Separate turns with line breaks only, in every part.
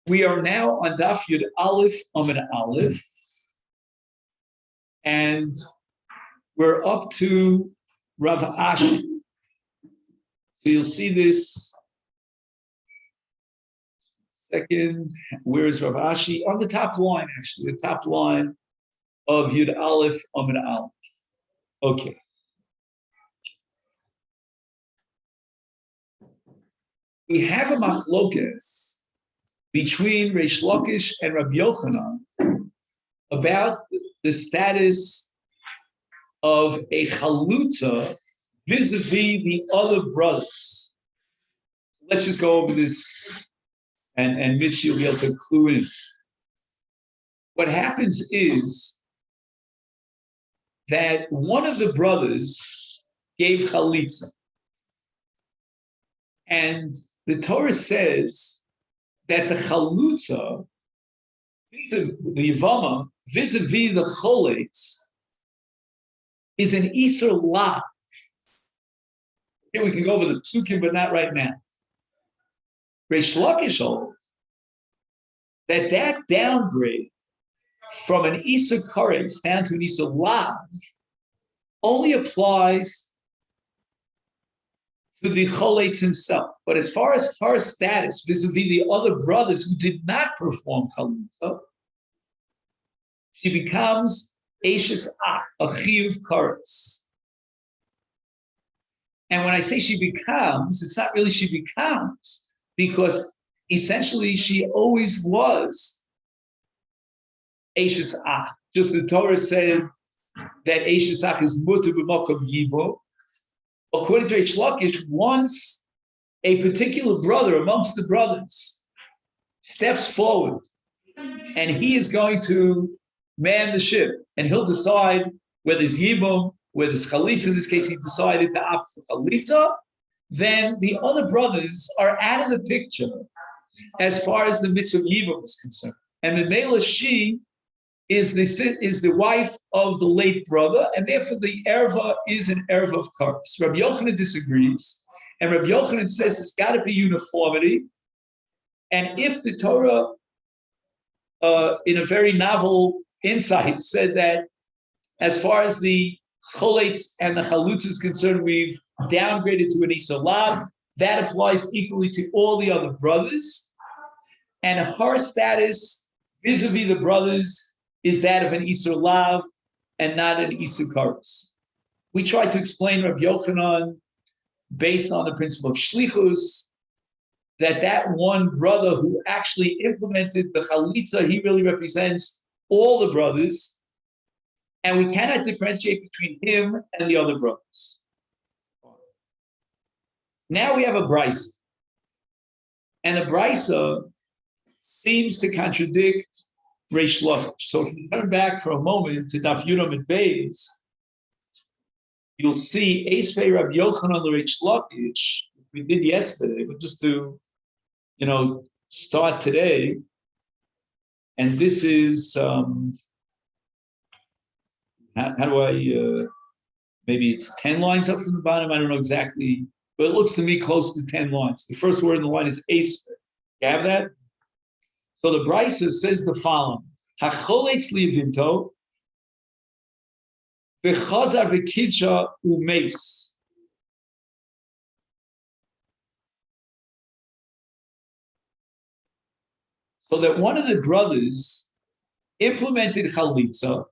We are now on Daf Yud Aleph Amud Aleph, and we're up to Rav Ashi. So you'll see this. Second, where is Rav Ashi? On the top line, actually, the top line of Yud Aleph Amud Aleph. Okay. We have a machlokes between Reish Lakish and Rabbi Yochanan about the status of a chalutza vis-a-vis the other brothers. Let's just go over this, and Mitch, you'll be able to clue in. What happens is that one of the brothers gave chalitza, and the Torah says that the chalutza, the Yevamot, vis-a-vis the choletz, is an iser lav. Here we can go over the psukim, but not right now. Reish Lakish holds that downgrade from an iser karetz down to an iser lav only applies to the choletz himself. But as far as her status vis-a-vis the other brothers who did not perform chalutza, she becomes Eishes a chiyuv karetz. And when I say she becomes, it's not really she becomes, because essentially she always was Eishes ach. Just the Torah said that Eishes ach is muter b'makom yibo. According to Reish Lakish, once a particular brother amongst the brothers steps forward and he is going to man the ship, and he'll decide whether it's yibum, whether it's chalitza. In this case, he decided to opt for chalitza. Then the other brothers are out of the picture as far as the mitzvah of yibum is concerned. And the Mela, she is the wife of the late brother, and therefore the erva is an erva of kares. Rabbi Yochanan disagrees, and Rabbi Yochanan says there's got to be uniformity. And if the Torah, in a very novel insight, said that as far as the choletz and the chalutz is concerned, we've downgraded to an iser lav, that applies equally to all the other brothers. And her status vis-a-vis the brothers is that of an iser lav and not an iser kares. We tried to explain Rabbi Yochanan based on the principle of shlichus, that one brother who actually implemented the chalitza, he really represents all the brothers, and we cannot differentiate between him and the other brothers. Now we have a brisa, and the brisa seems to contradict Reish Lakish. So if you turn back for a moment to Daf Yud Amud Beis, you'll see Eisvei Rabbi Yochanan Reish Lakish. We did yesterday, but just to start today. And this is how do I? Maybe it's 10 lines up from the bottom. I don't know exactly, but it looks to me close to 10 lines. The first word in the line is Eisvei. You have that? So the Brisa says the following: Hacholetz livinto, v'chazar v'kidcha umeis. So that one of the brothers implemented chalitza,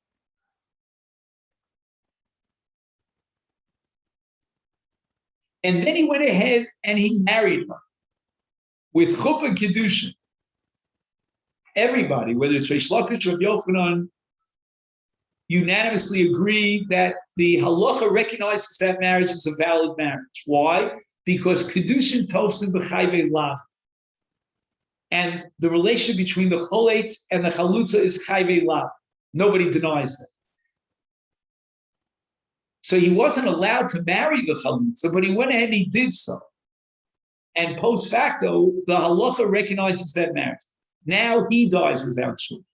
and then he went ahead and he married her with chuppah and kiddushin. Everybody, whether it's Reish Lakish or Rabbi Yochanan, unanimously agree that the halacha recognizes that marriage as a valid marriage. Why? Because kiddushin tofsin b'chayvei lav. And the relationship between the choletz and the chalutza is chayvei lav. Nobody denies that. So he wasn't allowed to marry the chalutza, but he went ahead and he did so. And post facto, the halacha recognizes that marriage. Now he dies without children.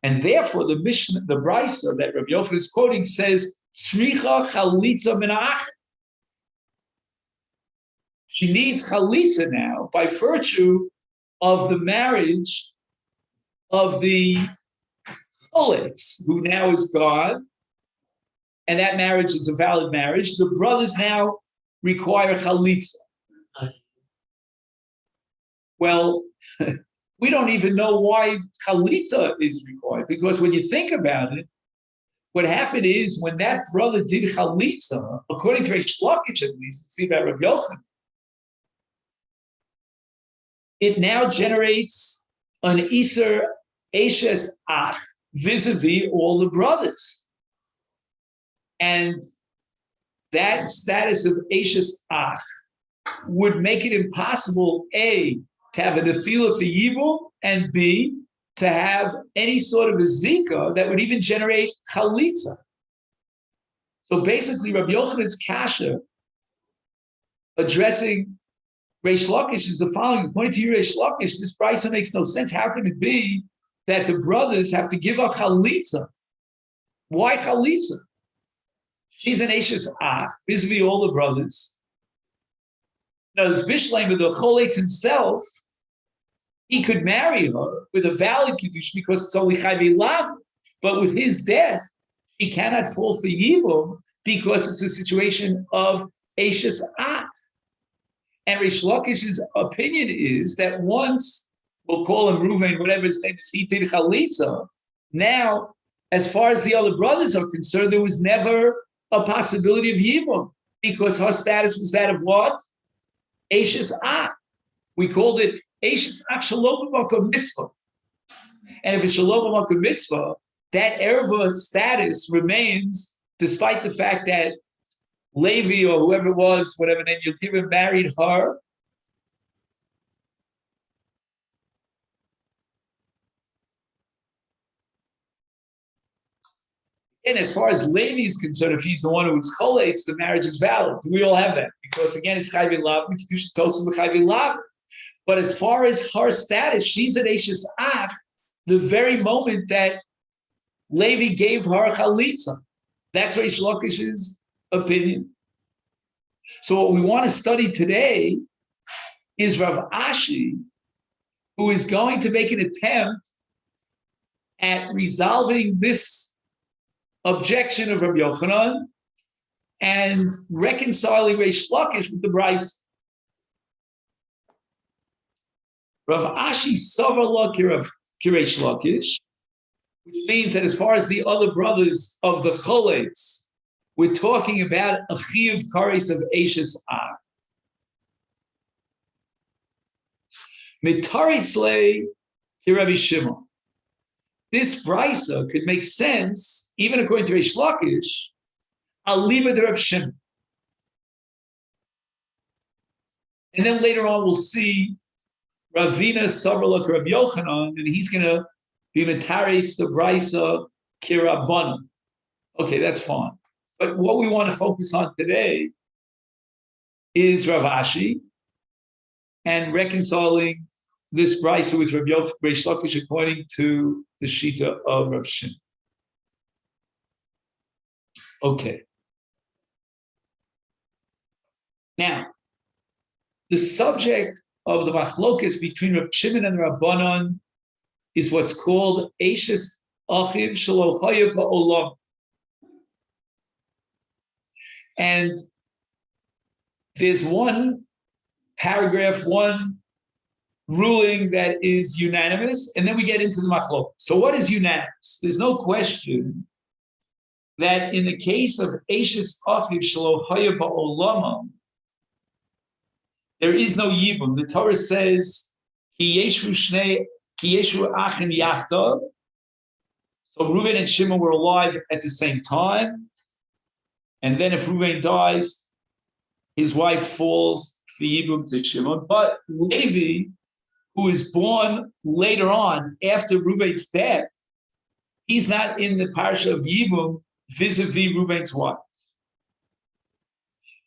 And therefore, the Mishnah, the Brisa that Rabbi Yochanan is quoting says, tzricha chalitza min ha'achim. She needs chalitza now by virtue of the marriage of the choletz, who now is gone, and that marriage is a valid marriage. The brothers now require chalitza. Well, we don't even know why chalitza is required, because when you think about it, what happened is when that brother did chalitza, according to Reish Lakish at least, see about Rabbi Yochanan, it now generates an Iser Eshes Ach vis-a-vis all the brothers. And that status of Eshes Ach would make it impossible, A, to have a nefila for Yibum, and B, to have any sort of a zika that would even generate chalitza. So basically, Rabbi Yochanan's kasha addressing Reish Lakish is the following. According to you, Reish Lakish, this brisa makes no sense. How can it be that the brothers have to give up chalitza? Why chalitza? She's an Eshes Ach, vis-a-vis all the brothers. Now, this Bishleim, the Choletz himself, he could marry her with a valid kiddush because it's only chayvei lav. But with his death, she cannot fall for yibum because it's a situation of Eshes Ach. And Reish Lakish's opinion is that once, we'll call him Ruvain, whatever his name is, he did chalitza. Now, as far as the other brothers are concerned, there was never a possibility of yibum because her status was that of what? Eshes Ach. We called it Eshes Ach Shalom B'Makom Mitzvah. And if it's Shalom B'Makom Mitzvah, that erva status remains despite the fact that Levi or whoever it was, whatever name Yotivim, married her. And as far as Levi is concerned, if he's the one who's choletz, the marriage is valid. We all have that because again, it's chayvei lav. We can do tosim b'chayvei lav. But as far as her status, she's at Eshes Ach the very moment that Levi gave her chalitza. That's Reish Lakish's opinion. So what we want to study today is Rav Ashi, who is going to make an attempt at resolving this objection of Rabbi Yochanan and reconciling Reish Lakish with the Bryce. Rav Ashi Savala Reish Lakish, which means that as far as the other brothers of the Choletz, we're talking about a chiyuv kares of Eshes Ach. Mitaritzle Rabbi Shimon. This brisa could make sense, even according to Reish Lakish, I'll leave it to Rabbi Shimon. And then later on we'll see Ravina Savralak Rabbi Yochanan, and he's going to be mitaritz the brisa kirabbanan. Okay, that's fine. But what we want to focus on today is Rav Ashi and reconciling this brisa with Rabbi Reish Lakish according to the shita of Rav Shimon. Okay. Now, the subject of the machlokes between Rav Shimon and Rabbanon is what's called Eshes Achiv Shelo Chaya Ba'olam. And there's one paragraph, one ruling that is unanimous, and then we get into the machlokes. So what is unanimous? There's no question that in the case of Eshes Achiv Shelo Chaya Ba'olam, there is no yibum. The Torah says, Ki yeshu achin yachdav. So Reuven and Shimon were alive at the same time. And then if Reuven dies, his wife falls for yibum to Shimon. But Levi, who is born later on after Reuven's death, he's not in the parsha of yibum vis-a-vis Reuven's wife.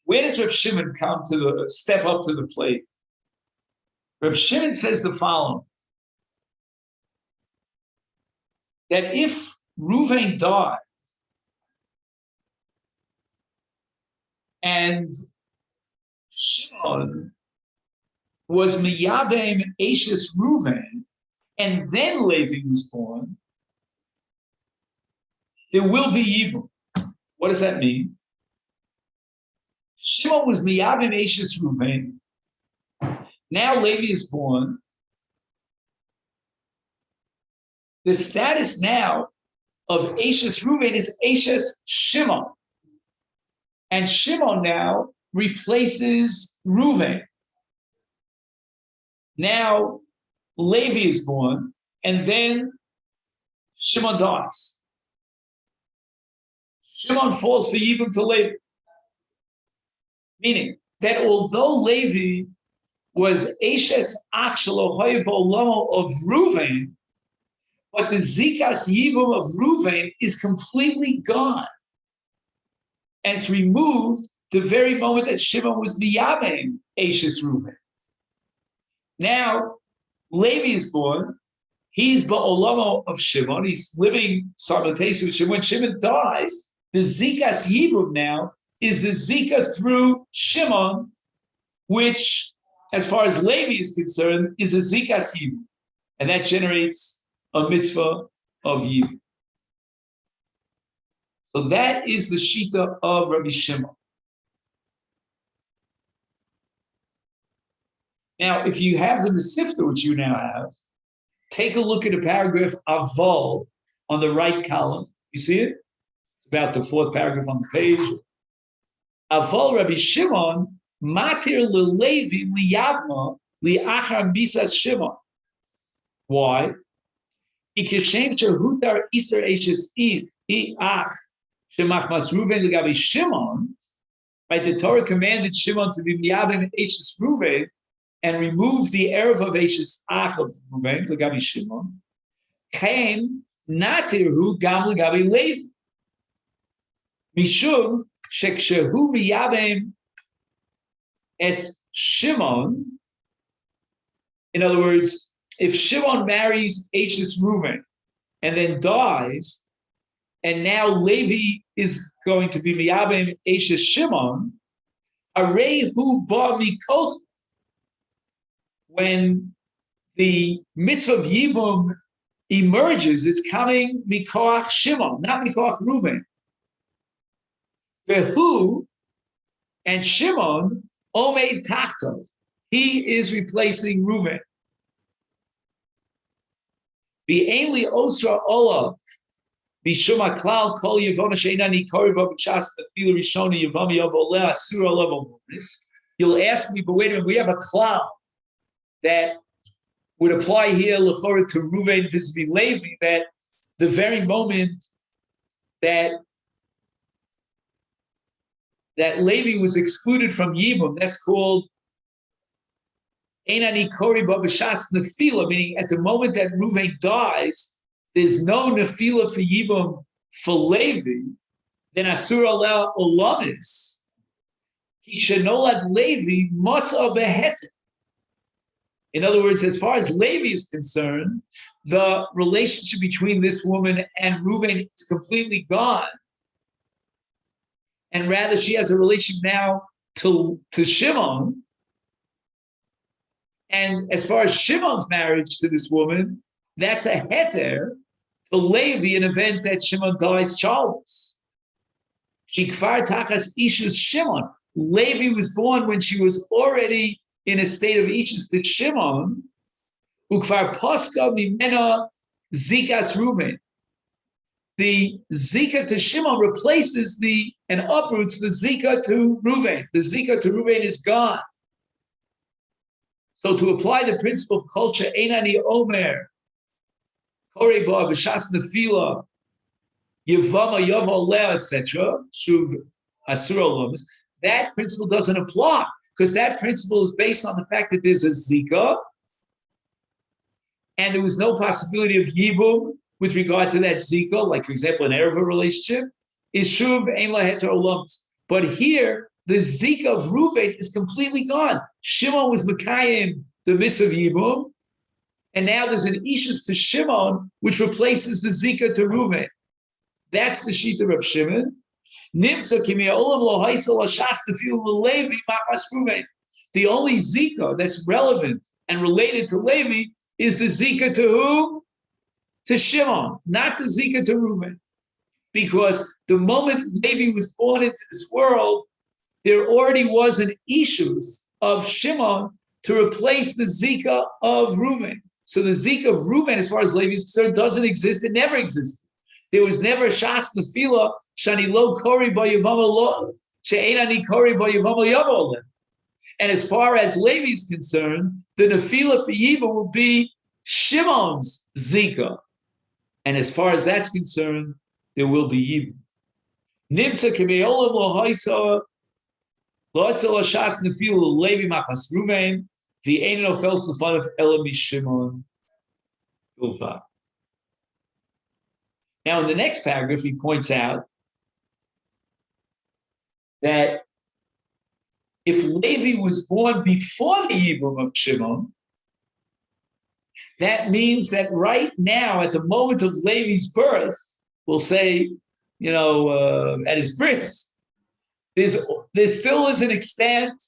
Where does Reb Shimon come to the step up to the plate? Reb Shimon says the following: that if Reuven died And Shimon was Miyabem Ashes Reuven, and then Levi was born, there will be evil. What does that mean? Shimon was Miyabem Ashes Reuven. Now Levi is born. The status now of Ashes Reuven is Ashes Shimon. And Shimon now replaces Reuven. Now Levi is born, and then Shimon dies. Shimon falls for Yibum to Levi. Meaning that although Levi was Ashes Ach Shelo Hoye Ba'olamo of Reuven, but the Zikas Yibum of Reuven is completely gone. And it's removed the very moment that Shimon was Miyabem Ashes Reuven. Now, Levi is born. He's Ba'olamo of Shimon. He's living simultaneously with Shimon. When Shimon dies, the Zikas Yibum now is the Zika through Shimon, which, as far as Levi is concerned, is a Zikas Yibum. And that generates a mitzvah of Yibum. So that is the Shita of Rabbi Shimon. Now, if you have the Masifta, which you now have, take a look at the paragraph Aval on the right column. You see it? It's about the fourth paragraph on the page. Aval Rabbi Shimon, Matir leLevi liyabma liachar misas Shimon. Why? Ikeshem shehutar iser eshes ach shemachmas Reuven legabi Shimon. Right, the Torah commanded Shimon to be miyabem eshes Reuven and remove the erev of eshes ach of Reuven legabi Shimon. Came natirhu gam legabi Levi. Mishum shekshehu miyabem es Shimon. In other words, if Shimon marries Ashes Reuven and then dies, and now Levi is going to be Miyabem Ashes Shimon, Arehu ba mikoch. When the mitzvah of Yibum emerges, it's coming mikoach Shimon, not mikoach Reuven. Vehu and Shimon omeid tachtov. He is replacing Reuven. V'einli osra olav b'shuma klal kol yevona she'ena nikori bo b'chas tefila rishona yevam yav oleh asura olav omonis. You'll ask me, but wait a minute, we have a klal that would apply here l'chora to Reuven vis-a-vis Levi, that the very moment that Levi was excluded from Yibum, that's called Einani Kori Babashas Nefila, meaning at the moment that Reuven dies, there's no Nefila for Yibum for Levi, then Asur Aleh Olamis, he shenolad Levi Matzah Behetet. In other words, as far as Levi is concerned, the relationship between this woman and Reuven is completely gone. And rather, she has a relation now to Shimon. And as far as Shimon's marriage to this woman, that's a heter to Levi, an event that Shimon dies childless. Shikfar tachas ishus Shimon. Levi was born when she was already in a state of ishus to Shimon. Ukvar poska mimena zikas Reuven. The Zika to Shimon replaces and uproots the Zika to Reuven. The Zika to Reuven is gone. So to apply the principle of culture, Einani Omer, Koreba, B'shas Nefila, Yevama, Yaval Lea, etc., Shuv Asura Lomas, that principle doesn't apply because that principle is based on the fact that there's a Zika and there was no possibility of Yibum with regard to that Zika, like, for example, an Ereva relationship, is Shuv Ein La Heter Olams. But here, the Zika of Reuven is completely gone. Shimon was Mekayim, the mitzvah of Yibum, and now there's an Ishus to Shimon, which replaces the Zika to Reuven. That's the Shita of Shimon. The only Zika that's relevant and related to Levi is the Zika to who? To Shimon, not the Zika to Reuven. Because the moment Levi was born into this world, there already was an issues of Shimon to replace the Zika of Reuven. So the Zika of Reuven, as far as Levi is concerned, doesn't exist. It never existed. There was never Shas Nefila, Shani Lo Kori Ba Yavama She'enani Kori Ba Yavama Yavol. And as far as Levi is concerned, the Nefila for Yiva will be Shimon's Zika. And as far as that's concerned, there will be Yiva. Nimtza Kemeolam Lo Haisa Lo Asel Shas Nefila Levi Machas Reuven the Ein Nofel Sefanav Ela Mishimon Ulva. Now, in the next paragraph, he points out that if Levi was born before the Yibum of Shimon, that means that right now, at the moment of Levi's birth, we'll say, at his bris, there still is an extant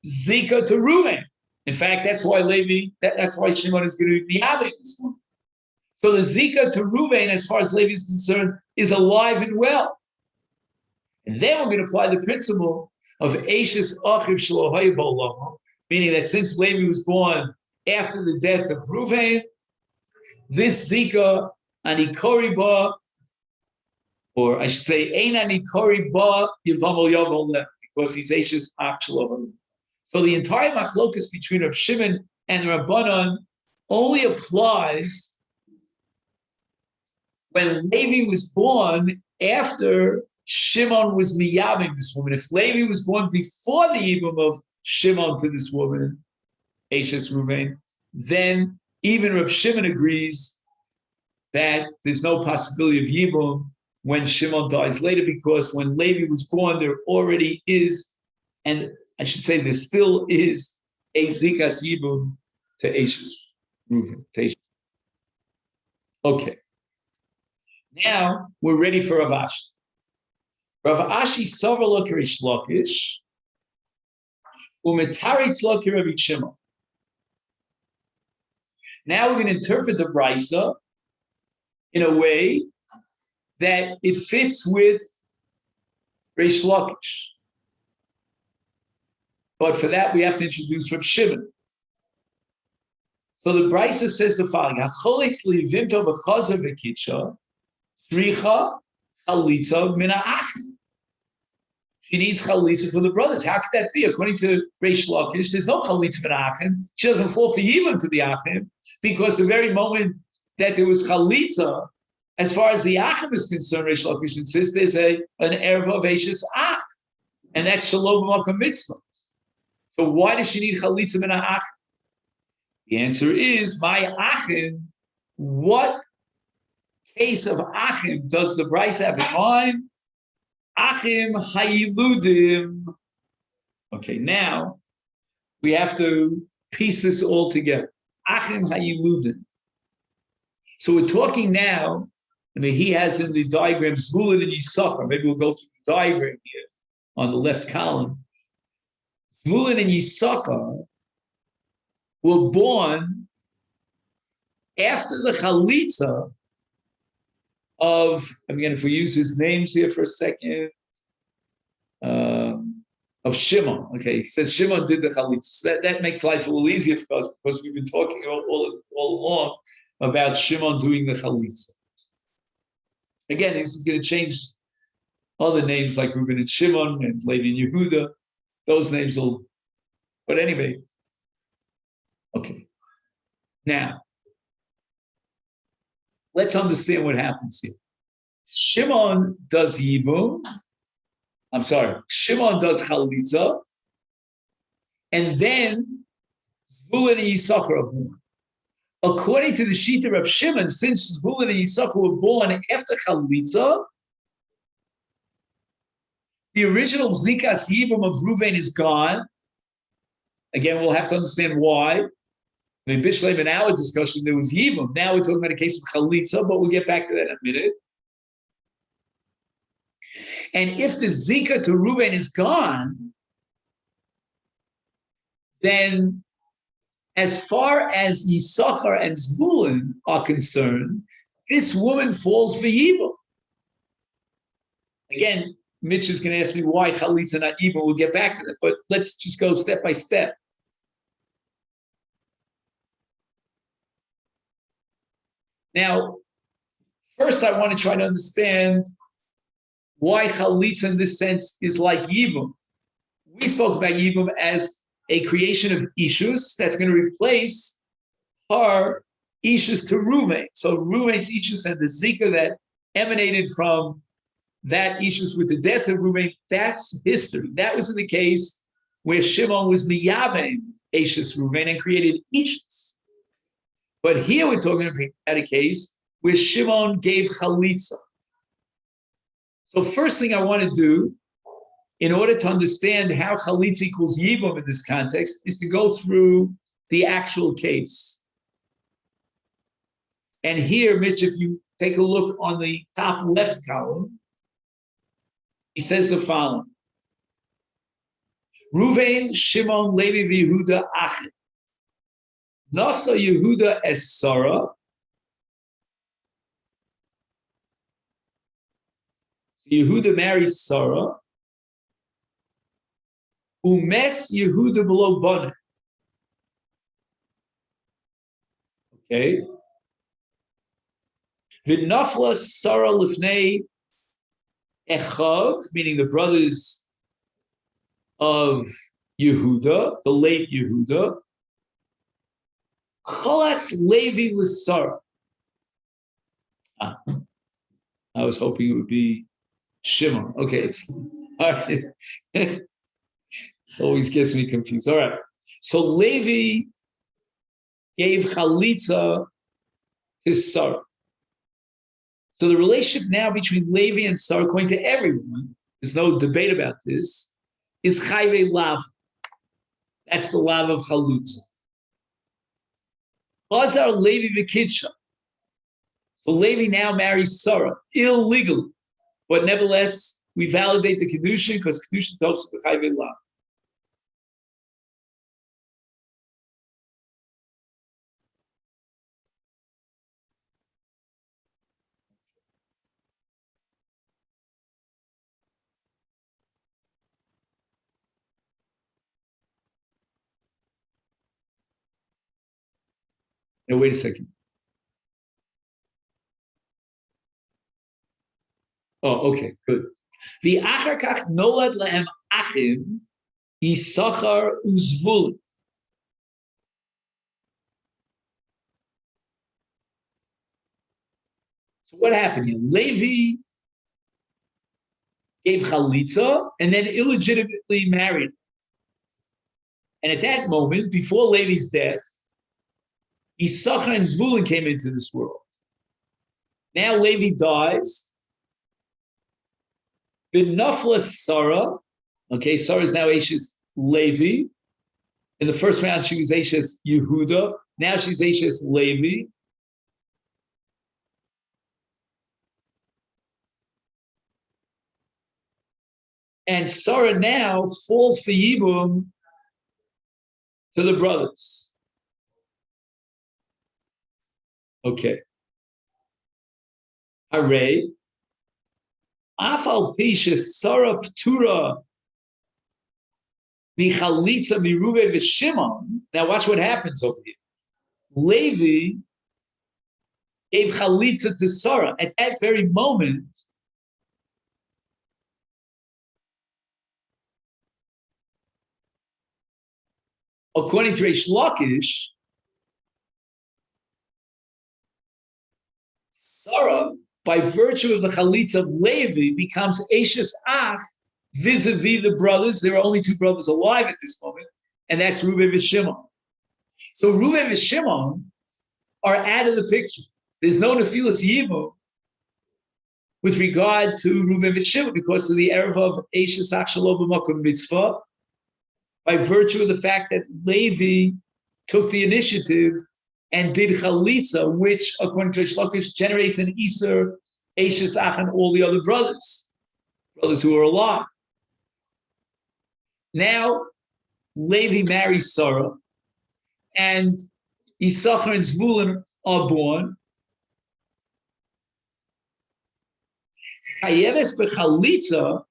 Zika to Reuven. In fact, that's why that's why Shimon is going to be having this one. So the Zika to Reuven, as far as Levi is concerned, is alive and well. And then we're going to apply the principle of Eishes Achiv Shelo Hayeh Ba'olamo, meaning that since Levi was born after the death of Reuven, this Zika Anikori Ba, or I should say, Ein Anikori Ba Yivamol Yavol, because he's Eishes Ach Shelo Hayeh. So the entire machlokus between Reb Shimon and Rabbanon only applies when Levi was born after Shimon was miyavim this woman. If Levi was born before the Yibum of Shimon to this woman, Eishes Reuven, then even Reb Shimon agrees that there's no possibility of Yibum when Shimon dies later, because when Levi was born, there already is, and I should say there still is, a Zikas Yibum to Eishes Reuven. Okay. Now we're ready for Rav Ashi. Rav Ashi Savar Rish Lakish, Umetaritz Lakish Rabbi Shimon. Now we're going to interpret the Brisa in a way that it fits with Rish Lakish. But for that, we have to introduce Reb Shimon. So the Brisa says the following: Hacholitz livimto b'chazer v'kitcha tzricha chalitza min ha'achim. She needs chalitza for the brothers. How could that be? According to Reish Lakish, there's no chalitza min ha'achim. She doesn't fall for even to the achim, because the very moment that there was chalitza, as far as the achim is concerned, Reish Lakish insists there's an erva of Eishes ach, and that's shalom b'makom mitzvah. So why does she need chalitza min ha'achim? The answer is, my achim, what case of achim does the Brisa have in mind? Achim hayiludim. Okay, now we have to piece this all together. Achim hayiludim. So we're talking now, he has in the diagram Zvulun and Yisachar. Maybe we'll go through the diagram here on the left column. Zvulun and Yisachar were born after the chalitza of, if we use his names here for a second, of Shimon. Okay, he says Shimon did the chalitza. So that makes life a little easier for us, because we've been talking all along about Shimon doing the chalitza. Again, he's going to change other names like Reuben and Shimon and Levi and Yehuda. Those names will, but anyway. Okay. Now, let's understand what happens here. Shimon does Yibum. Shimon does Chalitza. And then Zvulun and Yisachar are born. According to the Shita of Shimon, since Zvulun and Yisachar were born after Chalitza, the original Zikas Yibum of Reuven is gone. Again, we'll have to understand why. In Bishleim, in our discussion, there was Yibum. Now we're talking about a case of Chalitza, but we'll get back to that in a minute. And if the Zika to Reuven is gone, then as far as Yisachar and Zvulun are concerned, this woman falls for evil. Again, Mitch is going to ask me why Chalitza not evil. We'll get back to that, but let's just go step by step. Now, first I want to try to understand why Chalitza in this sense is like Yibum. We spoke about Yibum as a creation of Ishus that's going to replace her Ishus to Reuven. So Reuven's Ishus and the Zika that emanated from that Ishus with the death of Reuven, that's history. That was in the case where Shimon was Miyavim Ishus Reuven and created Ishus. But here we're talking about a case where Shimon gave Chalitza. So first thing I want to do, in order to understand how Chalitza equals Yibum in this context, is to go through the actual case. And here, Mitch, if you take a look on the top left column, he says the following. Reuven, Shimon, Levi, Yehuda, Achim. Nasa Yehuda es Sarah. Yehuda marries Sarah. Umes Yehuda below Bana. Okay. V'nafla Sarah lifnei Echav, meaning the brothers of Yehuda, the late Yehuda. Chalatz Levi l'Sarah. I was hoping it would be Shimon. Okay, it's all right. It always gets me confused. All right. So Levi gave Chalitza to Sarah. So the relationship now between Levi and Sarah, according to everyone, there's no debate about this, is Chayve Lav. That's the Lav of Chalitza. Chazar Levi v'Kidsha. So Levi now marries Sarah illegally, but nevertheless we validate the kedushin because kedushin talks to the Chayve Lav. Now wait a second. Oh, okay, good. The achar kach nolad lehem achim Yisachar uzvulun. So what happened here? Levi gave Chalitza and then illegitimately married. And at that moment, before Levi's death, Yisachar and Zvulun came into this world. Now Levi dies. The Nafla Sarah, okay, Sarah is now Ashes Levi. In the first round, she was Ashes Yehuda. Now she's Ashes Levi. And Sarah now falls for Yibum to the brothers. Okay. Hooray. Afal Pisha Sarah Ptura Michalitza Miruve V'Shimon. Now watch what happens over here. Levi gave Chalitza to Sarah. At that very moment, according to Reish Lakish, Sarah, by virtue of the Chalitza of Levi, becomes Ashes Ach vis-a-vis the brothers. There are only two brothers alive at this moment, and that's Reuven and Shimon. So Reuven and Shimon are out of the picture. There's no Nephilas Yibum with regard to Reuven and Shimon because of the Erev of Ashes Ach Shalom B'Makom Mitzvah, by virtue of the fact that Levi took the initiative and did Chalitza, which, according to Reish Lakish, generates an Iser, Ashes Ach, and all the other brothers. brothers who are alive. Now, Levi marries Sarah, and Issachar and Zvulun are born. Chayeves b'chalitza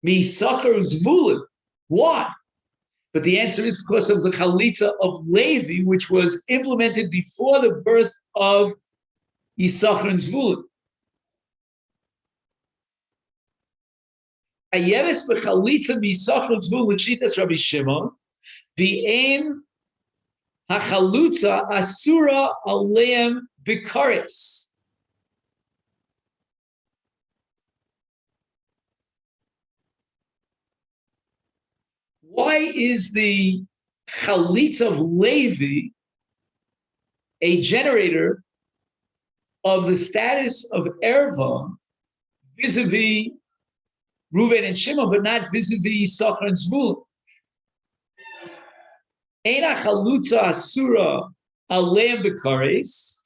mi-Issachar and Zvulun. Why? But the answer is because of the chalitza of Levi, which was implemented before the birth of Issachar and Zvulun. Chayeves b'chalitza mi-Issachar and Zvulun shitas Rabbi Shimon. V'ein hachalutza asura aleim bikares. Why is the chalitza of Levi a generator of the status of erva vis-a-vis Reuven and Shimon, but not vis-a-vis Issachar and Zvulun? Ein hachalutza asura aleim bekares,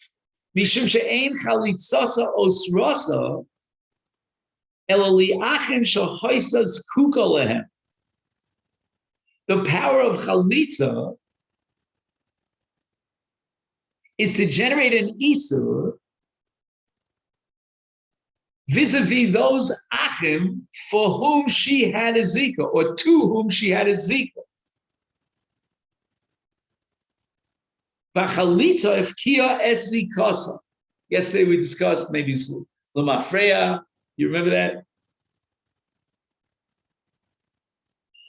mishum she'ein chalitzasa osrasa, ela li'achim shehoisa zkuka lehem. The power of chalitza is to generate an isur vis-a-vis those achim for whom she had a zika, or to whom she had a zika. V'chalitza efkia es zikasa. Yesterday we discussed maybe it's Lamafreya. You remember that?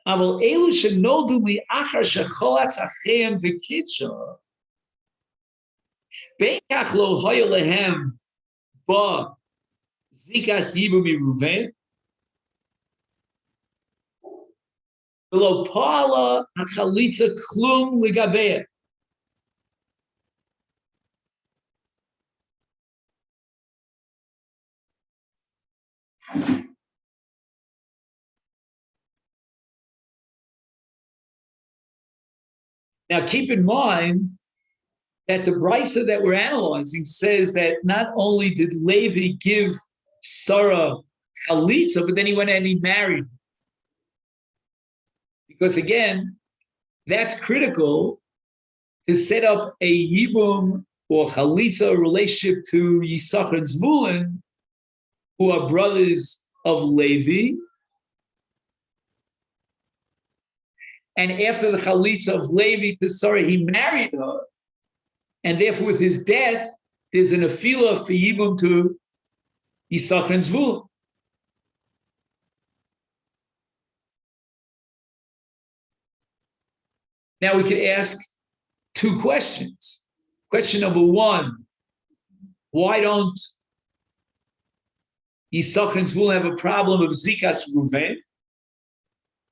Aval elu shenoldu li achar shecholatz acheim v'kitsha beikach lo hoya lehem ba zikas yibu miruven v'lo pala hachalitza klum ligabeya. Now, keep in mind that the brisa that we're analyzing says that not only did Levi give Sarah chalitza, but then he went and he married. Because again, that's critical to set up a yibum or chalitza relationship to Yisachar and Zvulun, who are brothers of Levi. And after the chalitza of Levi to Sarah, he married her. And therefore, with his death, there's an afila for Yibum to Issachar and Zvulun. Now we could ask two questions. Question number one, why don't Issachar and Zvulun have a problem of Zikas Ruven?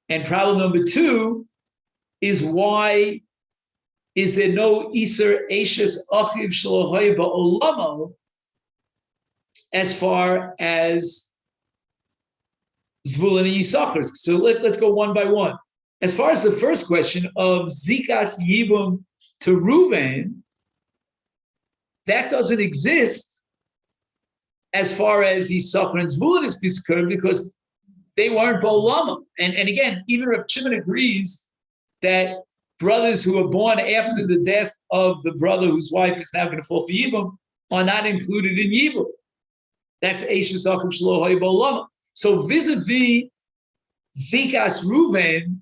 And problem number two is, why is there no Iser Eishes Achiv Shalohay Ba'olamo as far as Zvulun and Yisachar? So let's go one by one. As far as the first question of Zikas Yibum to Ruven, that doesn't exist as far as Yisachar and Zvulun is concerned, because they weren't Ba'olamo. And again, even Rav Shimon agrees that brothers who are born after the death of the brother whose wife is now going to fall for Yibum are not included in Yibum. That's Eishes Achiv Shelo Hay Ba'olamo. So vis-a-vis Zikas Ruven,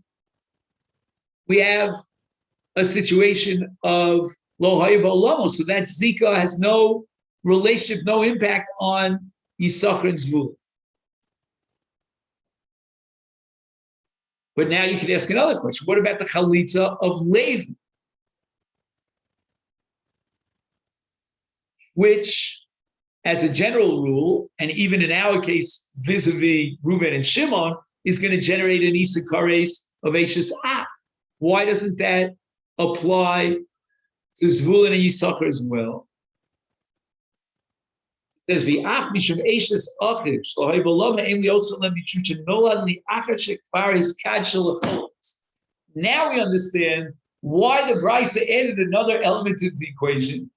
we have a situation of Lo Hay Ba'olamo. So that Zika has no relationship, no impact on Yisachar and Zvulun. But now you could ask another question. What about the chalitza of Levi? Which, as a general rule, and even in our case, vis-a-vis Reuven and Shimon, is going to generate an Isa Kares of Eishes Ah. Why doesn't that apply to Zvulun and Yisachar as well? It says, "V'ach mishum eishes achiv shlohai b'lama ein liosel lem b'chucha nolad li'achar shekvar his kad shelachos." Now we understand why the brisa added another element to the equation,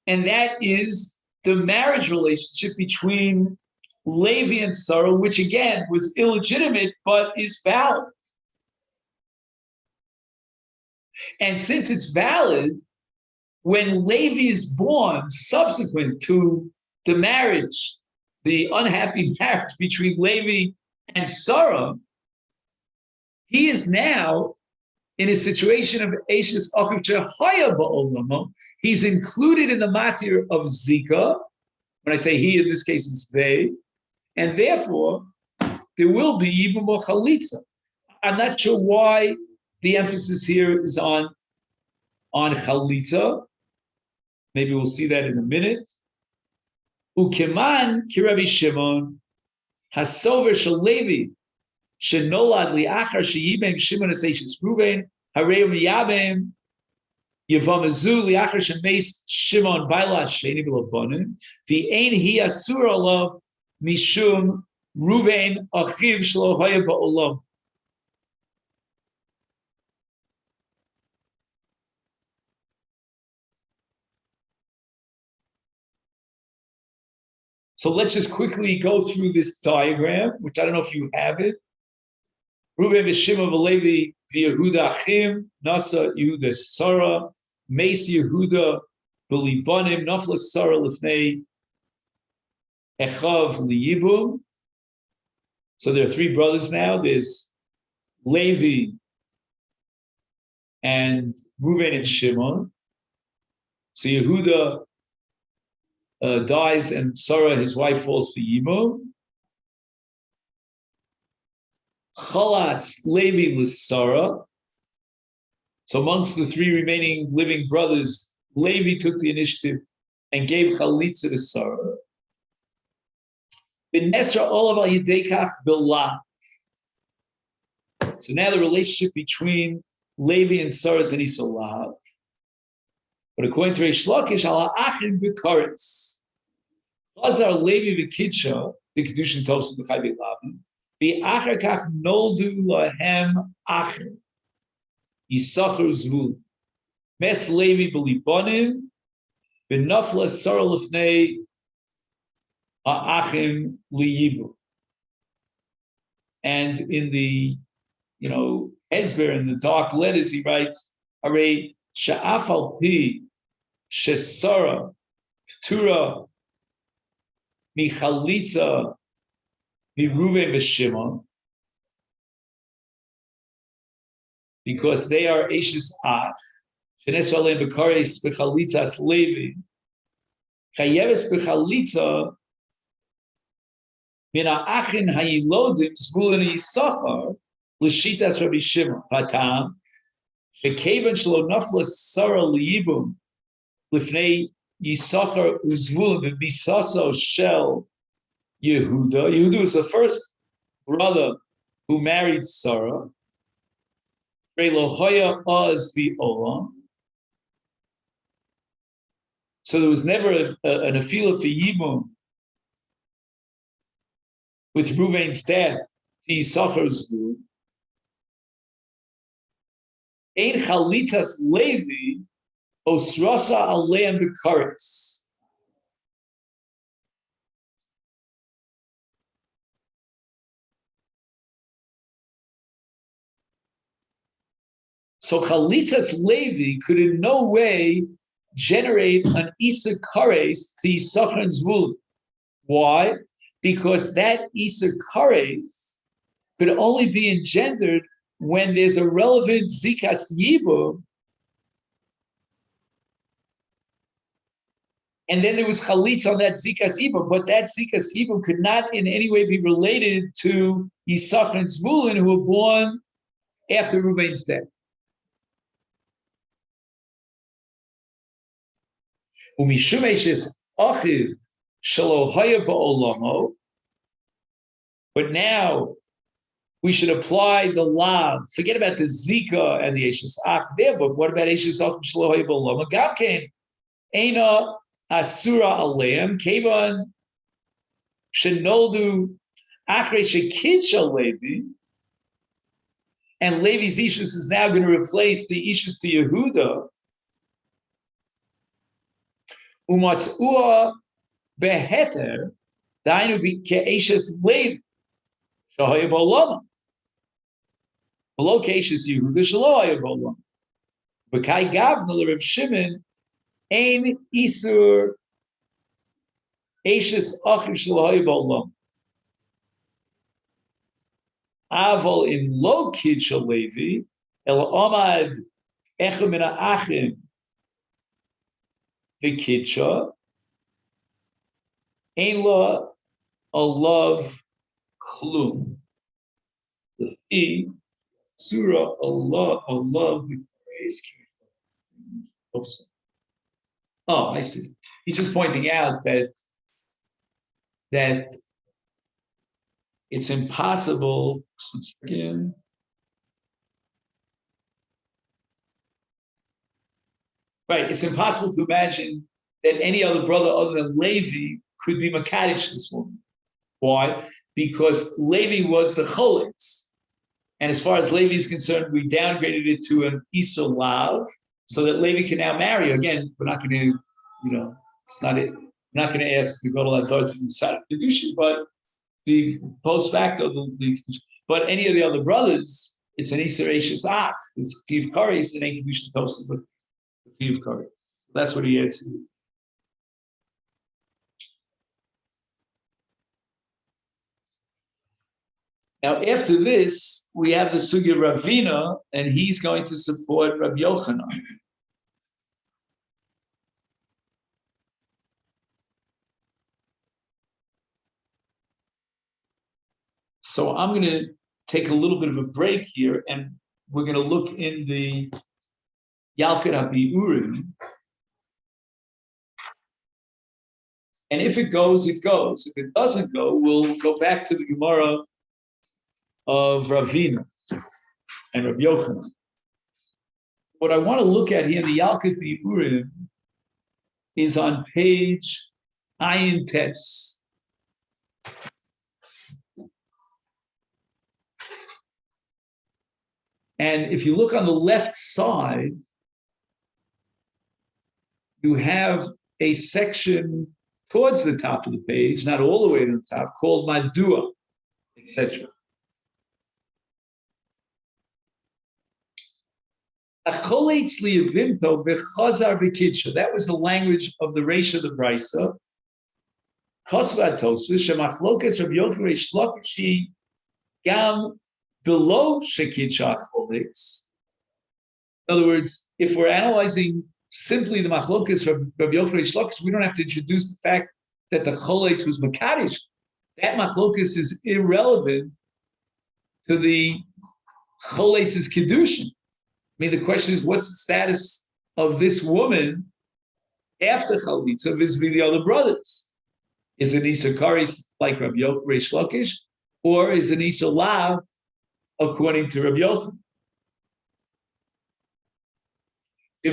and that is the marriage relationship between Levi and Sarah, which again was illegitimate but is valid. And since it's valid, when Levi is born subsequent to the marriage, the unhappy marriage between Levi and Sarah, he is now in a situation of Eishes Achiv Chehaya Ba'olamo. He's included in the matir of Zika. When I say he, in this case, it's they. And therefore, there will be even more chalitza. I'm not sure why the emphasis here is on chalitza. Maybe we'll see that in a minute. Ukeman kiravi Shimon hasover shel Levi shenolad liachar sheyibem Shimon aseshes Ruvain harei miyabem Yevamazu liachar shemeis Shimon baila sheni b'lobonim v'ein hi asur alav mishum Ruvain achiv shelo haya ba'olam. So let's just quickly go through this diagram, which I don't know if you have it. Reuben v'Shimon v'Levi v'Yehuda Achim, Nasa Yehuda Sarah, Meis Yehuda v'Libanim, Nafla Sarah l'fnei Echav l'Yibum. So there are three brothers now. There's Levi and Reuben and Shimon. So Yehuda dies, and Sarah, his wife, falls for Yibum. Chalatz Levi l'Sarah. So amongst the three remaining living brothers, Levi took the initiative and gave chalitza to Sarah. B'nesra olav al yedei kach b'lav. So now the relationship between Levi and Sarah is an isolav. But according to Reish Lakish, ala achim b'karetz. Chazar Levi v'kidsha, the kedushin tosu b'chai b'lavim, v'achar kach noldu lahem achim, Yisachar Zvul, mes Levi b'libonim, v'nafla Sarah l'fnei ha'achim liyibu. And in the, Hezber, in the dark letters, he writes, Arei sha'af al pi shesara p'tura michalitza miruven v'shimon, because they are Eishes Ach, shenes aleim b'kares b'chalitzas Levi, chayeves b'chalitza min ha'achin hayilodim zbulin Yisachar l'shitas Rabbi Shimon Fatam shekevan shelo nafla Sarah liyibum l'fnei Yisachar uzvulin v'bisaso shel Yehuda. Yehuda was the first brother who married Sarah. So there was never an afila for Yibum with Ruvain's death to Yisachar's group. Ein chalitzas Levi osrasa aleim b'karetz. So chalitzas Levi could in no way generate an Isa Kares to Yisachar and Zvulun. Why? Because that Isa Kares could only be engendered when there's a relevant Zikas Yibum, and then there was chalitz on that Zikas Yibum, but that Zikas Yibum could not in any way be related to Yisachar and Zvulun, who were born after Reuven's death. But now we should apply the lav. Forget about the Zika and the Eishes Ach there, but what about Eishes Ach Shelo Haya Ba'olamo? Gamkein Eina Asura Aleim Kevan Shenoldu Achrei Shekidshel Levi, and Levi's Ishus is now going to replace the Ishus to Yehuda. Umatzua beheter Dainu be ke'eshes lev shahoya b'olama. Below ke'eshes Yehuda shaloya b'olama. B'kai gavna l'Rav Shimon ein isur eshes acher shaloya b'olama. Aval in lo kid shalevi el omad echem min ha'achim v'kidsha ein lo a love klum. The fee surah a love oh, I see. He's just pointing out that it's impossible. Again. Right, it's impossible to imagine that any other brother other than Levi could be Makadish this woman. Why? Because Levi was the Cholitz. And as far as Levi is concerned, we downgraded it to an Isa Lav, so that Levi can now marry. Again, we're not going to, it's not it. We're not going to ask the Gadol Adar to decide Kedushin, but the post facto, but any of the other brothers, it's an Isa Reishis Ach, it's Piv Karis, it ain't Kedushin Tosa, but Piv Karis. That's what he had to do. Now, after this, we have the Sugya Ravina, and he's going to support Rabbi Yochanan. So I'm going to take a little bit of a break here, and we're going to look in the Yalkut HaBi'urim. And if it goes, it goes. If it doesn't go, we'll go back to the Gemara of Ravina and Rabbi Yochanan. What I want to look at here in the Yalkut HaBi'urim is on page Ayin Tes. And if you look on the left side, you have a section towards the top of the page, not all the way to the top, called Madua, etc. That was the language of the Reish of the Brisa. Below Shekid Shacholiks. In other words, if we're analyzing simply the Machlokas from Rabbi Yochanan Shlokish, we don't have to introduce the fact that the Cholitz was Makadish. That Machlokas is irrelevant to the Cholitz's Kiddushin. I mean, the question is, what's the status of this woman after Chalitza vis-a-vis the other brothers? Is it Isa Karis like Rabbi Yochanan Shlokish, or is it Isa Lav according to Rabbi Yochanan? So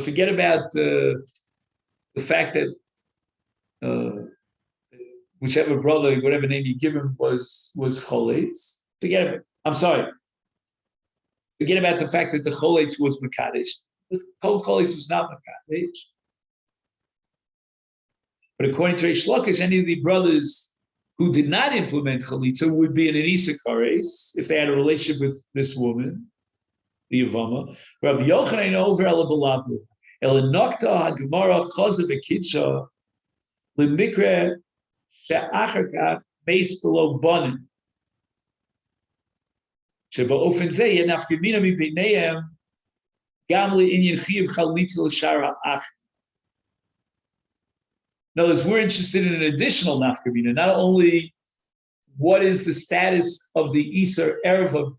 forget about the fact that whichever brother, whatever name you give him, was Cholitz. Forget about it. I'm sorry. Forget about the fact that the Cholitz was Mekadesh. The Cholitz was not Mekadesh. But according to Reish Lakish, any of the brothers who did not implement Chalitza would be in an Isa Kares if they had a relationship with this woman, the Yevama. Rabbi Yochanan over Elabalabu. Elenokta HaGemara Chazav Ekitsha Lemikre She'achaka Beis Below Bonin. She'ba'ofen Zeh Yenafkemina Mipineihem Gam Le'inyan Chiv Chalitza L'Shar HaAch. In other words, we're interested in an additional nafkamina, not only what is the status of the Isar Erva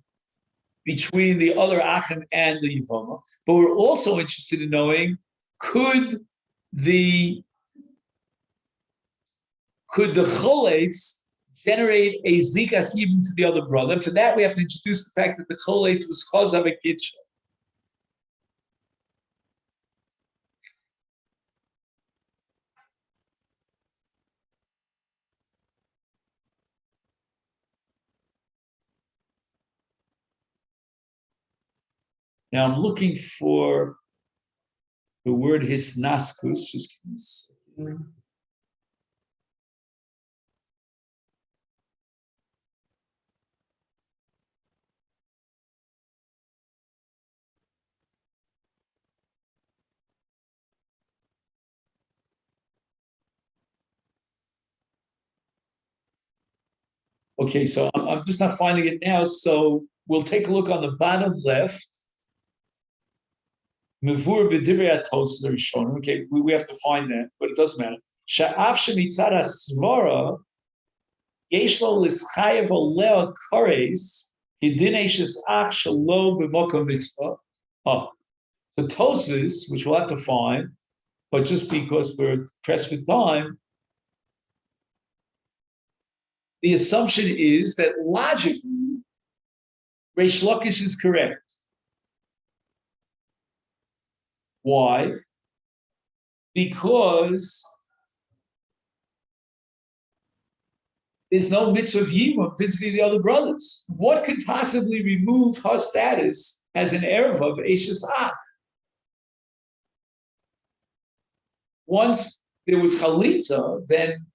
between the other Achim and the Yevama, but we're also interested in knowing could the Choletz generate a Zikas even to the other brother? For that, we have to introduce the fact that the Choletz was Chazav Ekitsha. Now I'm looking for the word hisnaskus, just give me a second. Okay, so I'm just not finding it now. So we'll take a look on the bottom left. Mevur b'divrei HaTosfos Rishon. Okay, we have to find that, but it doesn't matter. Sha'af shemitzad hasvara yesh lo l'schayev oleh kares kidinei shesach shelo b'mokom mitzvah. Oh, the Tosfos, which we'll have to find, but just because we're pressed for time, the assumption is that logically, Reish Lakish is correct. Why? Because there's no mitzvah of Yibum vis-a-vis the other brothers. What could possibly remove her status as an Erev of Eishes Ach? Once there was Chalitza, then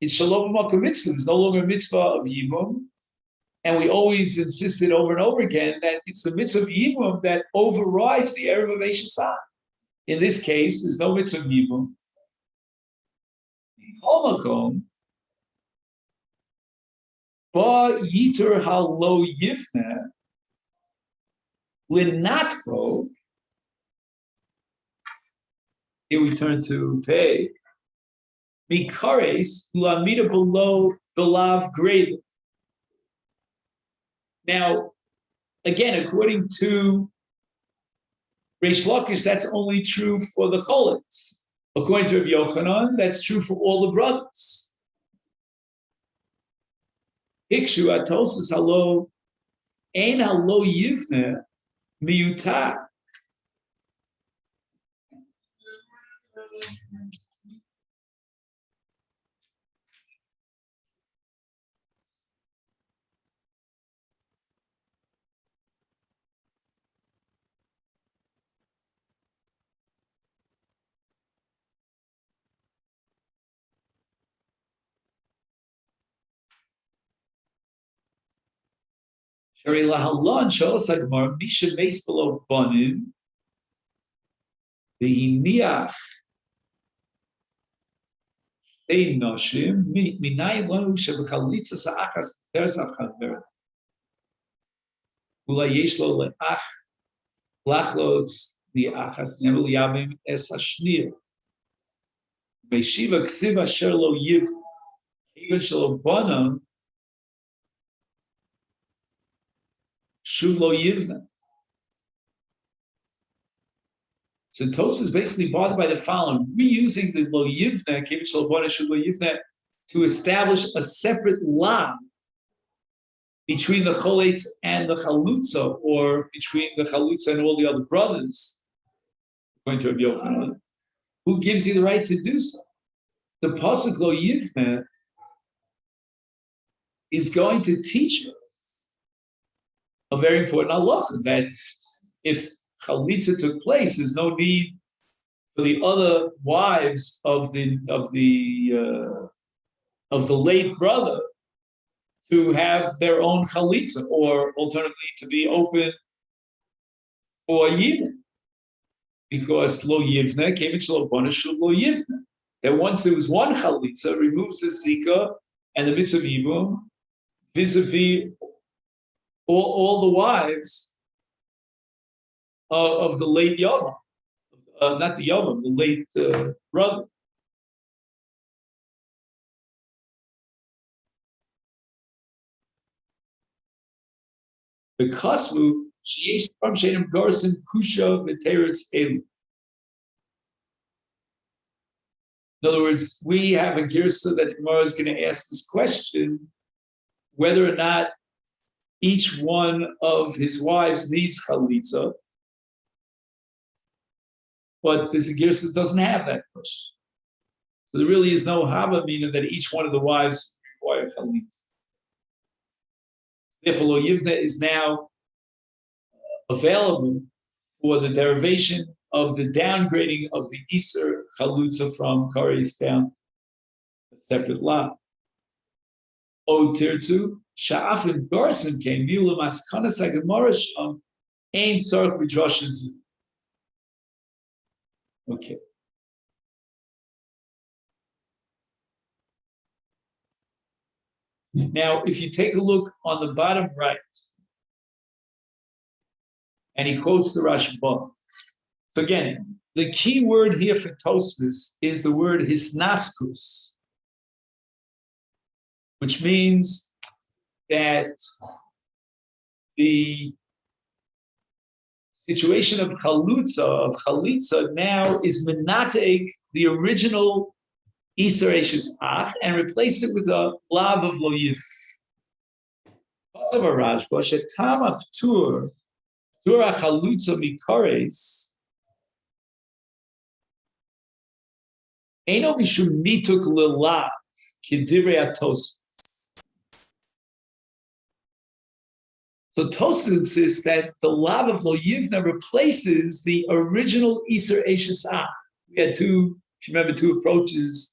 it's Shalom Makom Mitzvah. There's no longer a mitzvah of Yibum. And we always insisted over and over again that it's the mitzvah of Yibum that overrides the Erev of Eishes Ach. In this case, there's no mitzvah of Yibum. Holmakom, ba yitur halo yivne linatro. Here we turn to pay. Mikares ulamida below belav grade. Now, again, according to Reish Lakish, that's only true for the Cholitz. According to Rabbi Yochanan, that's true for all the brothers. Ikshu atosas halo ein halo yivne miyutar. Shari lahalon sholos hagmar misha meis below banim v'hiniach ein noshim minay lanu shebechalitza sa'achas teres avchaveret ula yesh lo le'ach lachlotz li'achas nevel yavim es hashniya v'shiva ksiv asher lo yiv even shelo banam shuv lo yivna. So Tosfos is basically bothered by the following: reusing the lo yivna, kivit shelo bana shuv lo yivna, to establish a separate law between the Choletz and the Chalutza, or between the Chalutza and all the other brothers, according to Rabbi Yochanan. Who gives you the right to do so? The pasuk lo yivna is going to teach us a very important halacha, that if chalitza took place, there's no need for the other wives of the late brother to have their own chalitza, or alternatively to be open for yibum, because lo yivna came into lo bana shuv lo yivna. That once there was one chalitza, removes the zika and the mitzvah of yibum vis-a-vis all the wives of the late Yavam, not the Yavam, the late brother. The Kasmu, sheyesh from shenim garsim kusha v'teretz elu. In other words, we have a girsa that Gemara is going to ask this question, whether or not each one of his wives needs chalitza, but there's a girsa that doesn't have that question. So there really is no hava, meaning that each one of the wives require chalitza. Therefore, lo yivna is now available for the derivation of the downgrading of the Iser Chalutza from Kares down a separate lav. O Tirtu, Sha'afin Garson came, Milu Maskana Sagamorasham, Ain Sark Midrashazu. Okay. Now, if you take a look on the bottom right, and he quotes the Rashba. So again, the key word here for Tosfos is the word hisnaskus, which means that the situation of chalitza now is menatek the original Iser Eishes Ach and replace it with a lav of lo yif. Pasav Rashba shetama ptur Dura chalutza mikares Eino mishum nituk lila kidivrei Tosfos. So Tosfos insists that the lav of lo yivna replaces the original Iser Eishes Ach. We had two, if you remember, two approaches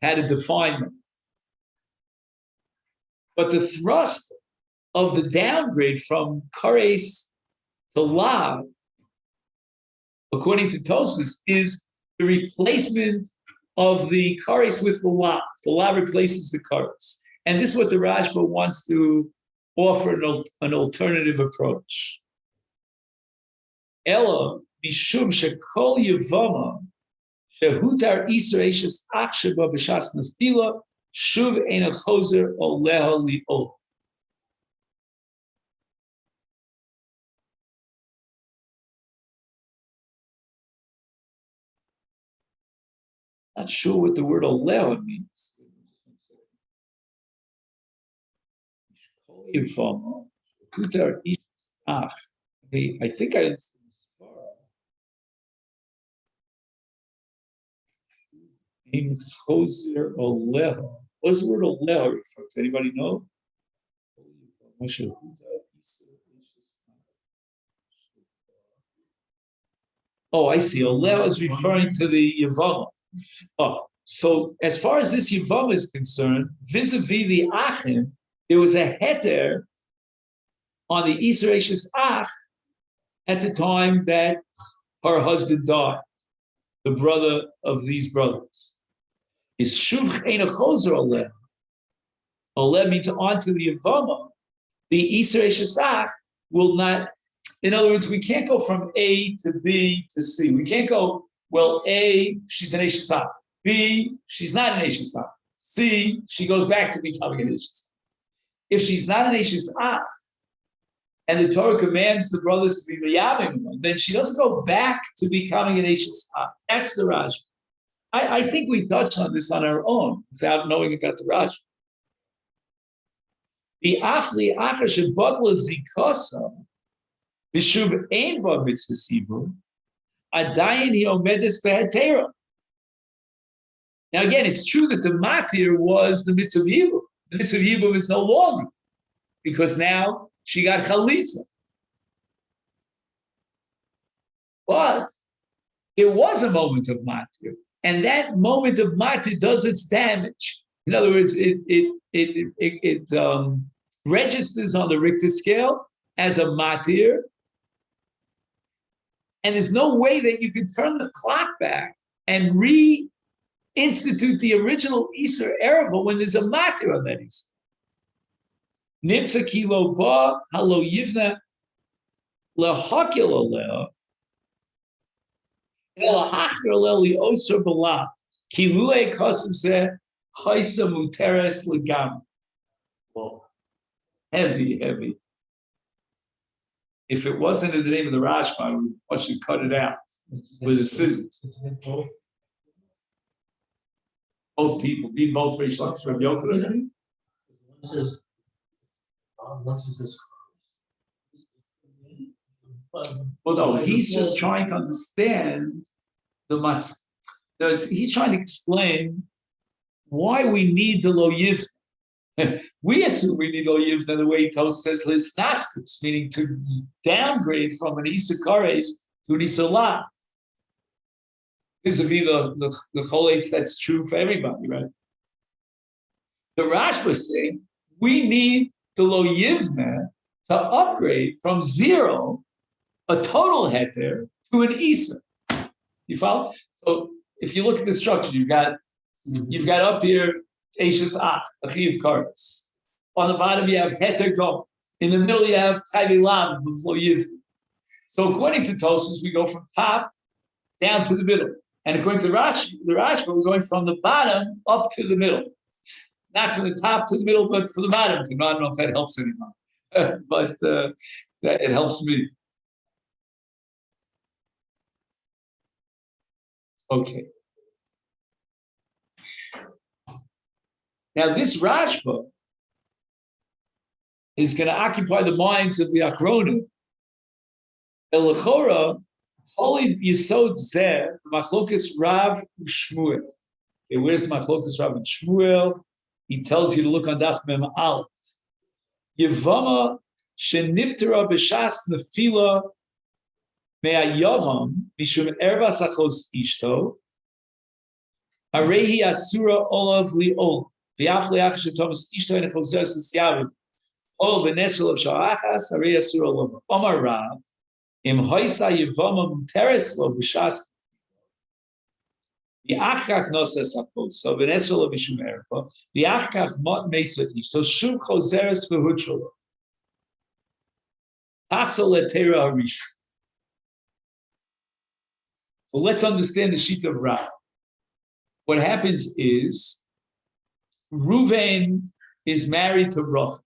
how to define them. But the thrust of the downgrade from kares to lav, according to Tosfos, is the replacement of the kares with the lav. The lav replaces the kares. And this is what the Rashba wants to offer an alternative approach. Ela mishum shekol yevama shehutar Iser Eishes Ach sheba b'shas nefila shuv eina chozer oleha li'ol. Not sure what the word oleha means. I think I understand this part. What's the word oleha refer to? Anybody know? Oh, I see. Oleha is referring to the Yevamot. Oh, so as far as this Yevamot is concerned, vis-a-vis the Achim, there was a heter on the Iser Eishes Ach at the time that her husband died, the brother of these brothers. Is shuv eina chozer oleh. Oleh means onto the Yevamot. The Iser Eishes Ach will not. In other words, we can't go from A to B to C. We can't go, well, A, she's an Eishes Ach. B, she's not an Eishes Ach. C, she goes back to becoming an Eishes Ach. If she's not an Eishes Ach, and the Torah commands the brothers to be miyavim, then she doesn't go back to becoming an Eishes Ach. That's the Rashi. I think we touched on this on our own without knowing about the Rashi. The afli achar shebotla zikasa v'shuv ein ba mitzvah sibur adayin hi omedes behatera. Now again, it's true that the matir was the mitzvah yibum. The mitzvah yibum is no longer because now she got chalitza. But there was a moment of matir, and that moment of matir does its damage. In other words, it registers on the Richter scale as a matir, and there's no way that you can turn the clock back and reinstitute the original Iser Ereva when there's a matir on that Iser. Nimsa kilo ba halo yivna lahakil aleh elahachir aleh li oser b'lav kilule kosim zeh chaisa muteres legam. Well, heavy. If it wasn't in the name of the Rashba, we should cut it out with a scissors. Both people, be both Reish Lakish from Yochanan. Well, no, he's just trying to understand the mas. He's trying to explain why we need the lo yiv. We assume we need lo yiv the way Tos says lisnaskus, meaning to downgrade from an isa kares to an isa lav. vis-a-vis the cholates, that's true for everybody, right? The Rashba is saying we need the lo yivne to upgrade from 0, a total heter, to an isa. You follow? So if you look at the structure, you've got up here Eishes Ach, a Chiv Karas. On the bottom you have heter go. In the middle you have Chayvi Lam, the lo yivne. So according to Tosfos, we go from top down to the middle. And according to the Rashba, we're going from the bottom up to the middle. Not from the top to the middle, but from the bottom to. I don't know if that helps anyone, but that it helps me. Okay. Now this Rashba is going to occupy the minds of the Achronim. Elachora, Holy Yisod Zeh, Machlokas Rav Shmuel. Okay, where's Machlokas Rav and Shmuel? He tells you to look on Daf Mem Aleph. Yevama sheniftera b'shas nefila me'ayavam mishum erva sachos ishto arehi asura olav li'ol v'af le'ach shetomas ishto and chozes l'siyavim ol v'nesel of sha'achas arehi asura olav Omar Rav im hoisa yevama muteres lo b'shas the achkach noses apos, so v'nesel of mishum erva the achkach mot mesa ishto shuv chozeres v'hutrolo. So let's understand the sheet of Rav. What happens is Ruvain is married to Rachel.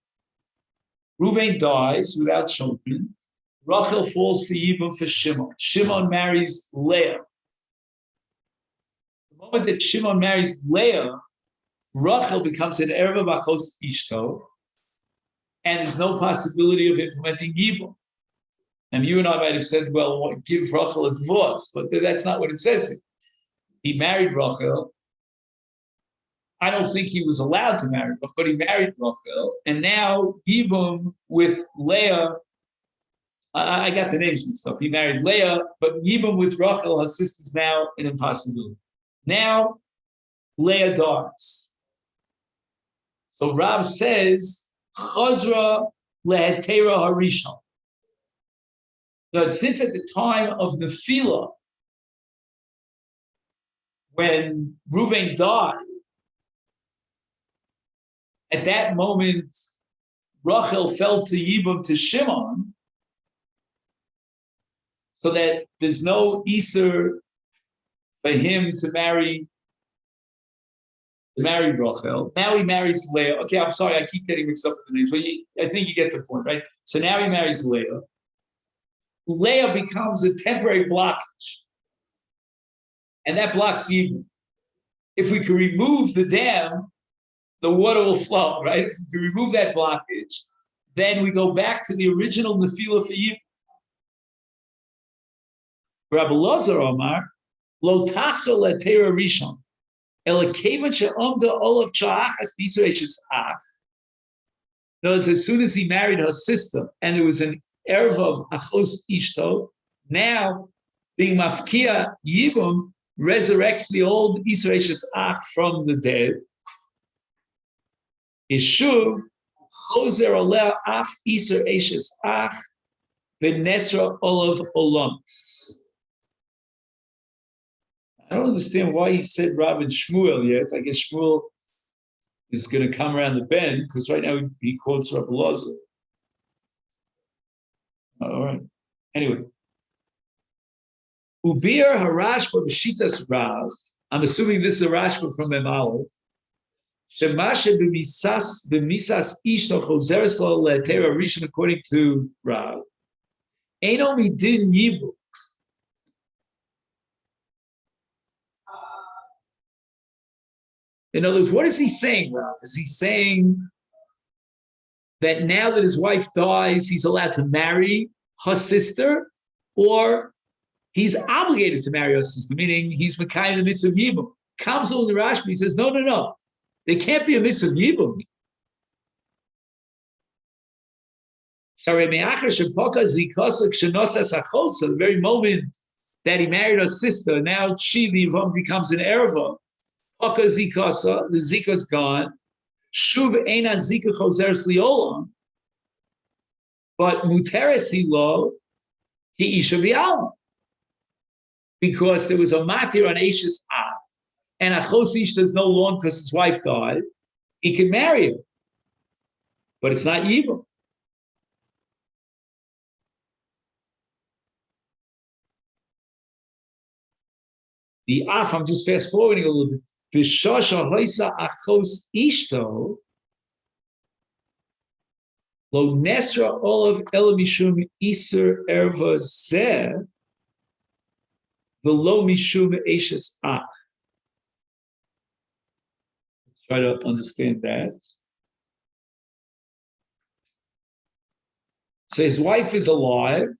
Ruvain dies without children. Rachel falls for Yibum for Shimon. Shimon marries Leah. The moment that Shimon marries Leah, Rachel becomes an Erva Bachos Ishto, and there's no possibility of implementing Yibum. And you and I might have said, well, give Rachel a divorce, but that's not what it says. He married Rachel. I don't think he was allowed to marry Rachel, but he married Rachel. And now Yibum with Leah, I got the names and stuff. He married Leah, but Yibum with Rachel, her sister's now an impossibility. Now Leah dies. So Rav says, Chazra lehetera harishon. Now, since at the time of the Nefila, when Reuven died, at that moment, Rachel fell to Yibum to Shimon, so that there's no Iser for him to marry Rachel. Now he marries Leah. Okay, I'm sorry, I keep getting mixed up with the names, but I think you get the point, right? So now he marries Leah. Leah becomes a temporary blockage. And that blocks Yibum. If we can remove the dam, the water will flow, right? If we can remove that blockage, then we go back to the original Nefila for Yibum. Rabbi Lazar Omar, Lo tachso le'tera rishon, ela kevan she'omda olav cha'achas b'itzu eishes ach. In other words, as soon as he married her sister, and it was an erva of achos ishto, now being mafkia Yibum resurrects the old Isra eishes ach from the dead. Ishuv chozer oleh af Isra eishes ach v'nesra olav olams. I don't understand why he said Rav and Shmuel yet. I guess Shmuel is going to come around the bend because right now he quotes Rabbi Lazar. All right. Anyway. Ubir harashba b'shitas Rav. I'm assuming this is a rashba from Mem Aleph. Shemashe b'misas ishto chozeres lo le'tera rishon, according to Rav. Eino midin Yibum. In other words, what is he saying, Rav? Is he saying that now that his wife dies, he's allowed to marry her sister, or he's obligated to marry her sister, meaning he's Mekayim the mitzvah of Yibum? Comes on the Rashba, he says, no. There can't be a mitzvah of Yibum. So the very moment that he married her sister. Now she, the Yavam, becomes an erva. Paka zikasa, the zika's gone. Shuv eina zika chozeres liolam. But muteres hilo, he isha bi'alma. Because there was a matir on Eish's Av, and Achos Ishta is no longer because his wife died, he can marry her. But it's not evil. The Af, I'm just fast forwarding a little bit. B'shasha hoisa Achos Ishto, lo nesra olav elamishum iser erva zeh, the lo mishum Eish's Av. Let's try to understand that. So his wife is alive.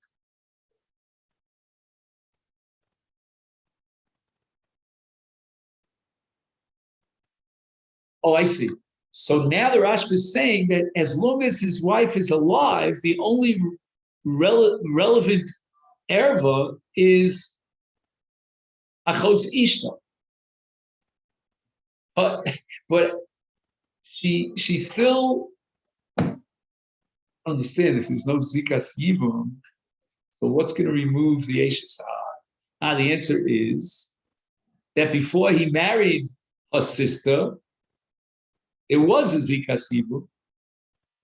Oh, I see. So now the Rashba is saying that as long as his wife is alive, the only relevant erva is Achos Ishta. But she still understand if there's no Zikas Yibum, so what's going to remove the Eishes Ha? The answer is that before he married her sister, it was a Zikas Yibum,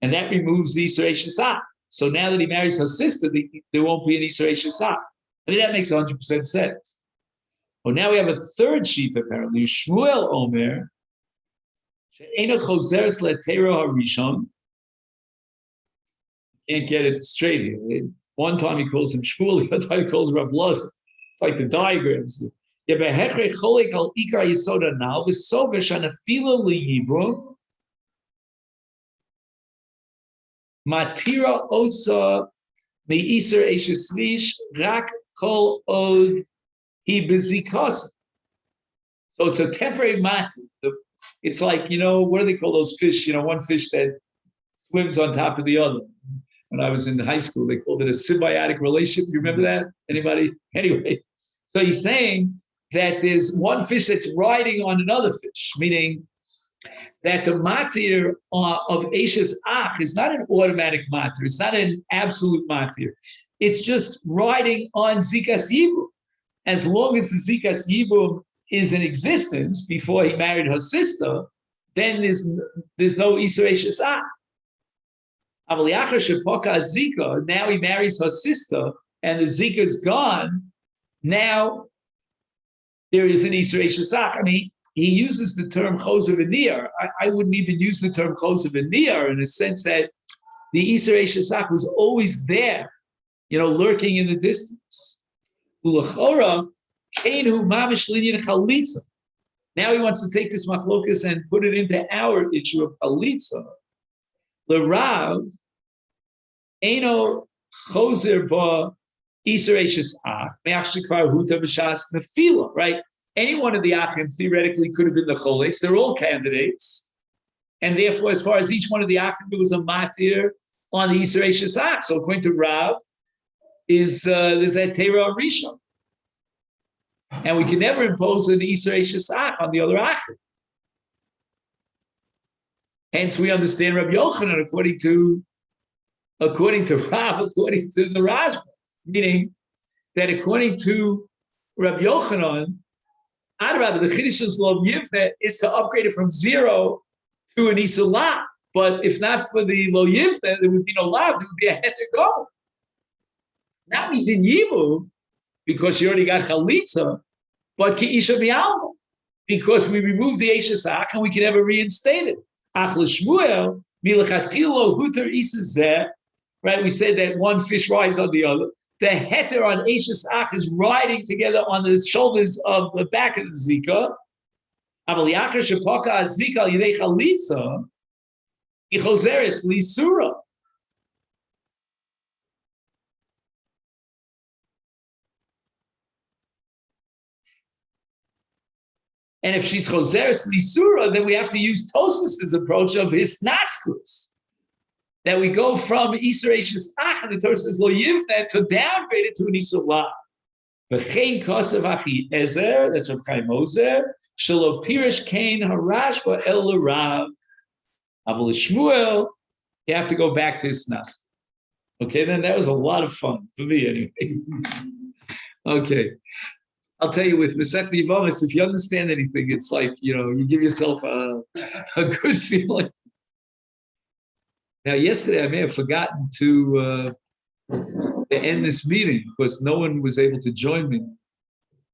and that removes the Yisur Eishes Ha. So now that he marries her sister, there won't be an Yisur Eishes Ha. I mean, that makes 100% sense. Well, now we have a third sheet apparently. Shmuel Omer, She'ena Chozeres Le'Teira HaRishon. Can't get it straight here. One time he calls him Shmuel, the other time he calls him Rab Lazar. It's like the diagrams. Matira otsa meiser esheslish rak kol od he bezikos. So it's a temporary mat. It's like, what do they call those fish? One fish that swims on top of the other. When I was in high school, they called it a symbiotic relationship. You remember that? Anybody? Anyway, so he's saying that there's one fish that's riding on another fish, meaning that the matir of Eishes Ach is not an automatic matir. It's not an absolute matir. It's just riding on Zikas Yibum. As long as the Zikas Yibum is in existence before he married her sister, then there's no Isur Eishes Ach. Now he marries her sister, and the Zika is gone. Now there is an Isur Eishes Ach. I mean, he uses the term Choser V'Niyar. I wouldn't even use the term Choser V'Niyar in the sense that the Isur Eishes Ach was always there, lurking in the distance. Ulachora Keinu Mamish Linyan Chalitza. Now he wants to take this machlokas and put it into our issue of Chalitza. L'Rav Eino Choser Ba Isur Eishes Ach Me'ach Shekvar Huta B'Shas Nefila. Right? Any one of the Achim theoretically could have been the Choles. They're all candidates, and therefore, as far as each one of the Achim, it was a matir on the Isur Eishes Ach. So according to Rav, there's that Teira Rishon, and we can never impose an Isur Eishes Ach on the other Achim. Hence, we understand Rabbi Yochanan according to Rav, according to the Rashba, meaning that according to Rabbi Yochanan, Adarabah, the Chiddush's Lo Yivne is to upgrade it from 0 to an Isur Lav. But if not for the Lo Yivne, there would be no Lav, there would be a heter go. Not we did Yivu, because she already got Chalitza, but Ki Isha Bi'alma, because we removed the Eishes Ach and we can never reinstate it. Ach l'Shmuel, milachatchil lo huter Isur zeh, right? We said that one fish rides on the other. The heter on Eishes Ach is riding together on the shoulders of the back of the Zika. Aval yachar shepaka Zika al yidei Chalitza, ichozeres lisura. And if she's chozeres lisura, then we have to use Tosas's approach of hisnaskus, that we go from Isur Eishes Ach and the Torah says Lo Yivne to downgrade it to an Isur Lav. V'chein kosev achi ezer, that's Rav Chaim Ozer, shelo pirish kain harashva el l'rav. Aval Shmuel, you have to go back to his nas. Okay, then that was a lot of fun for me anyway. Okay. I'll tell you with Masechet Yevamot, if you understand anything, it's like, you give yourself a good feeling. Now, yesterday I may have forgotten to end this meeting because no one was able to join me.